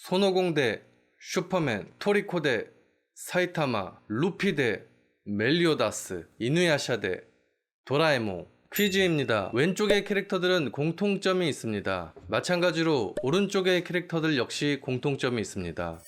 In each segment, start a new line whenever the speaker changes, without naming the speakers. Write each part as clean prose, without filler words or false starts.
손오공 대 슈퍼맨, 토리코 대 사이타마, 루피 대 멜리오다스, 이누야샤 대 도라에몽. 퀴즈입니다. 왼쪽의 캐릭터들은 공통점이 있습니다. 마찬가지로 오른쪽의 캐릭터들 역시 공통점이 있습니다.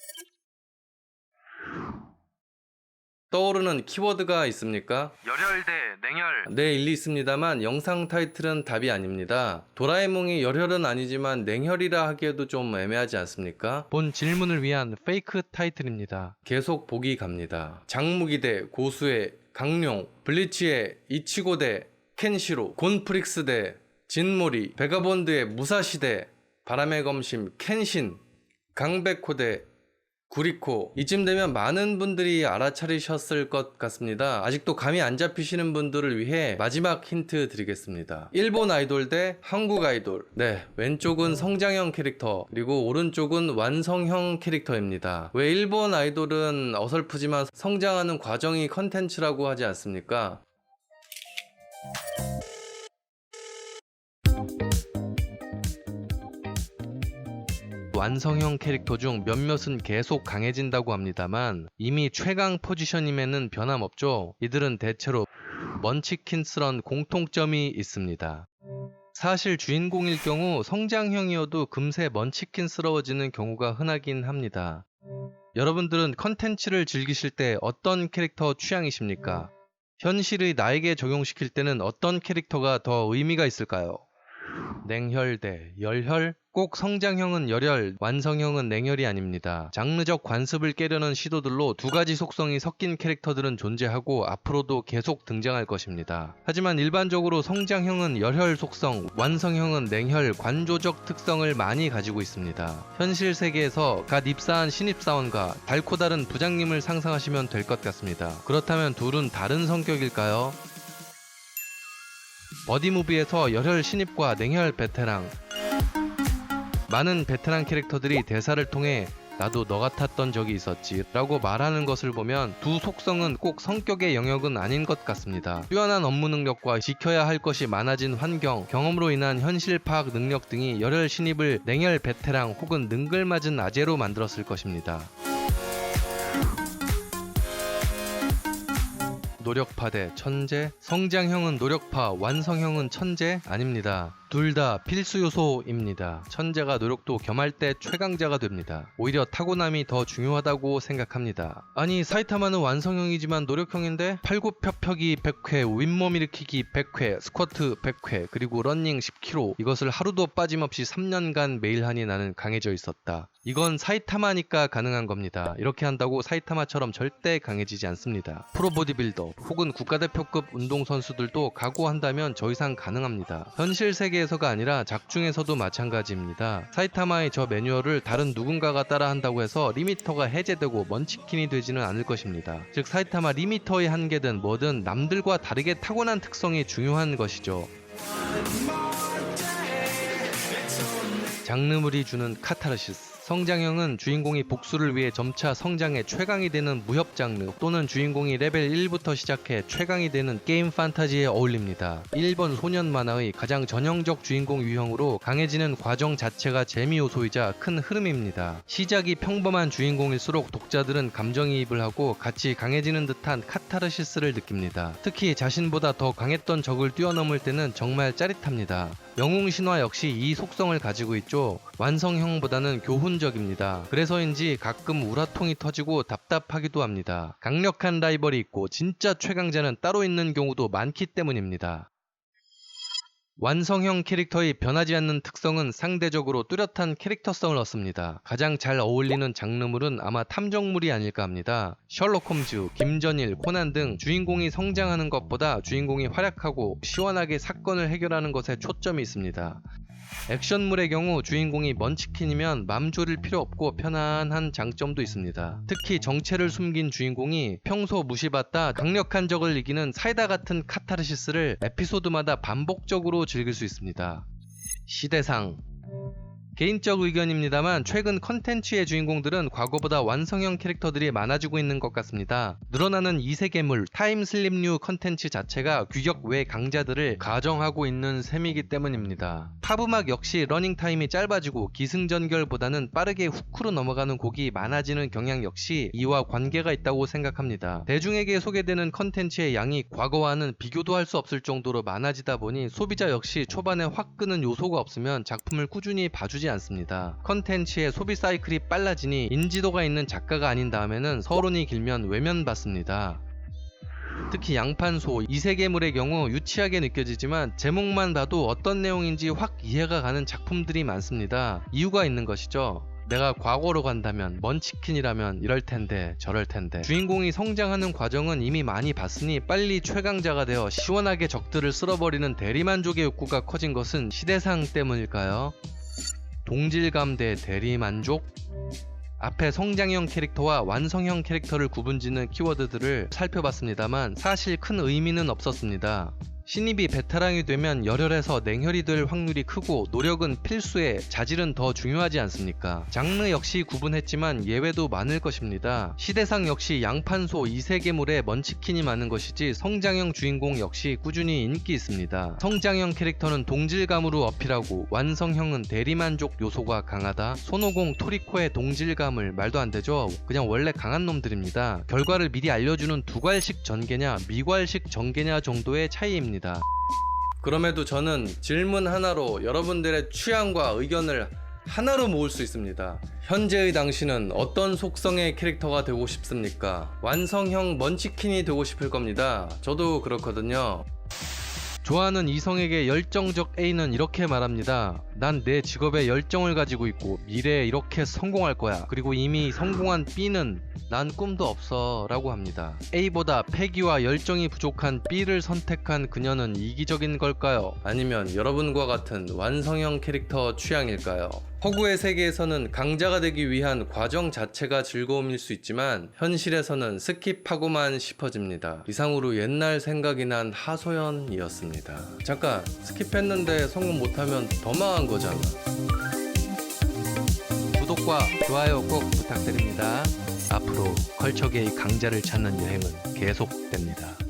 떠오르는 키워드가 있습니까?
열혈 대 냉혈.
네, 일리 있습니다만 영상 타이틀은 답이 아닙니다. 도라에몽이 열혈은 아니지만 냉혈이라 하기에도 좀 애매하지 않습니까? 본 질문을 위한 페이크 타이틀입니다. 계속 보기 갑니다. 장무기 대 고수의 강룡, 블리치의 이치고 대 켄시로, 곤프릭스 대 진모리, 베가본드의 무사시 대 바람의 검심 켄신, 강백호 대 구리코. 이쯤 되면 많은 분들이 알아차리셨을 것 같습니다. 아직도 감이 안 잡히시는 분들을 위해 마지막 힌트 드리겠습니다. 일본 아이돌 대 한국 아이돌. 네, 왼쪽은 성장형 캐릭터, 그리고 오른쪽은 완성형 캐릭터입니다. 왜 일본 아이돌은 어설프지만 성장하는 과정이 컨텐츠라고 하지 않습니까? 완성형 캐릭터 중 몇몇은 계속 강해진다고 합니다만 이미 최강 포지션임에는 변함없죠. 이들은 대체로 먼치킨스런 공통점이 있습니다. 사실 주인공일 경우 성장형이어도 금세 먼치킨스러워지는 경우가 흔하긴 합니다. 여러분들은 컨텐츠를 즐기실 때 어떤 캐릭터 취향이십니까? 현실의 나에게 적용시킬 때는 어떤 캐릭터가 더 의미가 있을까요? 냉혈 대 열혈? 꼭 성장형은 열혈, 완성형은 냉혈이 아닙니다. 장르적 관습을 깨려는 시도들로 두 가지 속성이 섞인 캐릭터들은 존재하고 앞으로도 계속 등장할 것입니다. 하지만 일반적으로 성장형은 열혈 속성, 완성형은 냉혈, 관조적 특성을 많이 가지고 있습니다. 현실 세계에서 갓 입사한 신입사원과 달코 다른 부장님을 상상하시면 될 것 같습니다. 그렇다면 둘은 다른 성격일까요? 버디무비에서 열혈 신입과 냉혈 베테랑. 많은 베테랑 캐릭터들이 대사를 통해 나도 너 같았던 적이 있었지 라고 말하는 것을 보면 두 속성은 꼭 성격의 영역은 아닌 것 같습니다. 뛰어난 업무 능력과 지켜야 할 것이 많아진 환경, 경험으로 인한 현실 파악 능력 등이 열혈 신입을 냉혈 베테랑 혹은 능글맞은 아재로 만들었을 것입니다. 노력파 대 천재? 성장형은 노력파, 완성형은 천재? 아닙니다. 둘 다 필수 요소입니다. 천재가 노력도 겸할 때 최강자가 됩니다. 오히려 타고남이 더 중요하다고 생각합니다. 아니, 사이타마는 완성형이지만 노력형인데 팔굽혀펴기 100회, 윗몸 일으키기 100회, 스쿼트 100회, 그리고 러닝 10km. 이것을 하루도 빠짐없이 3년간 매일 하니 나는 강해져 있었다. 이건 사이타마니까 가능한 겁니다. 이렇게 한다고 사이타마처럼 절대 강해지지 않습니다. 프로 보디빌더 혹은 국가대표급 운동선수들도 각오한다면 더 이상 가능합니다. 현실 세계에서가 아니라 작중에서도 마찬가지입니다. 사이타마의 저 매뉴얼을 다른 누군가가 따라한다고 해서 리미터가 해제되고 먼치킨이 되지는 않을 것입니다. 즉 사이타마 리미터의 한계든 뭐든 남들과 다르게 타고난 특성이 중요한 것이죠. 장르물이 주는 카타르시스. 성장형은 주인공이 복수를 위해 점차 성장해 최강이 되는 무협 장르 또는 주인공이 레벨 1부터 시작해 최강이 되는 게임 판타지에 어울립니다. 일본 소년 만화의 가장 전형적 주인공 유형으로 강해지는 과정 자체가 재미 요소이자 큰 흐름입니다. 시작이 평범한 주인공일수록 독자들은 감정이입을 하고 같이 강해지는 듯한 카타르시스를 느낍니다. 특히 자신보다 더 강했던 적을 뛰어넘을 때는 정말 짜릿합니다. 영웅신화 역시 이 속성을 가지고 있죠. 완성형보다는 교훈적입니다. 그래서인지 가끔 우라통이 터지고 답답하기도 합니다. 강력한 라이벌이 있고 진짜 최강자는 따로 있는 경우도 많기 때문입니다. 완성형 캐릭터의 변하지 않는 특성은 상대적으로 뚜렷한 캐릭터성을 얻습니다. 가장 잘 어울리는 장르물은 아마 탐정물이 아닐까 합니다. 셜록 홈즈, 김전일, 코난 등 주인공이 성장하는 것보다 주인공이 활약하고 시원하게 사건을 해결하는 것에 초점이 있습니다. 액션물의 경우 주인공이 먼치킨이면 맘 졸일 필요 없고 편안한 장점도 있습니다. 특히 정체를 숨긴 주인공이 평소 무시받다 강력한 적을 이기는 사이다 같은 카타르시스를 에피소드마다 반복적으로 즐길 수 있습니다. 시대상 개인적 의견입니다만 최근 컨텐츠의 주인공들은 과거보다 완성형 캐릭터들이 많아지고 있는 것 같습니다. 늘어나는 이세계물, 타임슬립류 컨텐츠 자체가 규격 외 강자들을 가정하고 있는 셈이기 때문입니다. 팝음악 역시 러닝타임이 짧아지고 기승전결보다는 빠르게 후크로 넘어가는 곡이 많아지는 경향 역시 이와 관계가 있다고 생각합니다. 대중에게 소개되는 컨텐츠의 양이 과거와는 비교도 할 수 없을 정도로 많아지다 보니 소비자 역시 초반에 확 끄는 요소가 없으면 작품을 꾸준히 봐주지 않습니다. 컨텐츠의 소비 사이클이 빨라지니 인지도가 있는 작가가 아닌 다음에는 서론이 길면 외면받습니다. 특히 양판소, 이세계물의 경우 유치하게 느껴지지만 제목만 봐도 어떤 내용인지 확 이해가 가는 작품들이 많습니다. 이유가 있는 것이죠. 내가 과거로 간다면, 먼치킨이라면 이럴 텐데 저럴 텐데. 주인공이 성장하는 과정은 이미 많이 봤으니 빨리 최강자가 되어 시원하게 적들을 쓸어버리는 대리만족의 욕구가 커진 것은 시대상 때문일까요? 동질감 대 대리만족? 앞에 성장형 캐릭터와 완성형 캐릭터를 구분짓는 키워드들을 살펴봤습니다만 사실 큰 의미는 없었습니다. 신입이 베테랑이 되면 열혈해서 냉혈이 될 확률이 크고 노력은 필수에 자질은 더 중요하지 않습니까? 장르 역시 구분했지만 예외도 많을 것입니다. 시대상 역시 양판소 이세계물에 먼치킨이 많은 것이지 성장형 주인공 역시 꾸준히 인기 있습니다. 성장형 캐릭터는 동질감으로 어필하고 완성형은 대리만족 요소가 강하다. 손오공 토리코의 동질감을 말도 안 되죠. 그냥 원래 강한 놈들입니다. 결과를 미리 알려주는 두괄식 전개냐 미괄식 전개냐 정도의 차이입니다. 그럼에도 저는 질문 하나로 여러분들의 취향과 의견을 하나로 모을 수 있습니다. 현재의 당신은 어떤 속성의 캐릭터가 되고 싶습니까? 완성형 먼치킨이 되고 싶을 겁니다. 저도 그렇거든요. 좋아하는 이성에게 열정적 A는 이렇게 말합니다. 난 내 직업에 열정을 가지고 있고 미래에 이렇게 성공할 거야. 그리고 이미 성공한 B는 난 꿈도 없어 라고 합니다. A보다 패기와 열정이 부족한 B를 선택한 그녀는 이기적인 걸까요? 아니면 여러분과 같은 완성형 캐릭터 취향일까요? 허구의 세계에서는 강자가 되기 위한 과정 자체가 즐거움일 수 있지만 현실에서는 스킵하고만 싶어집니다. 이상으로 옛날 생각이 난 하소연이었습니다. 잠깐 스킵했는데 성공 못하면 더 망한 거잖아. 구독과 좋아요 꼭 부탁드립니다. 앞으로 컬처계의 강자를 찾는 여행은 계속됩니다.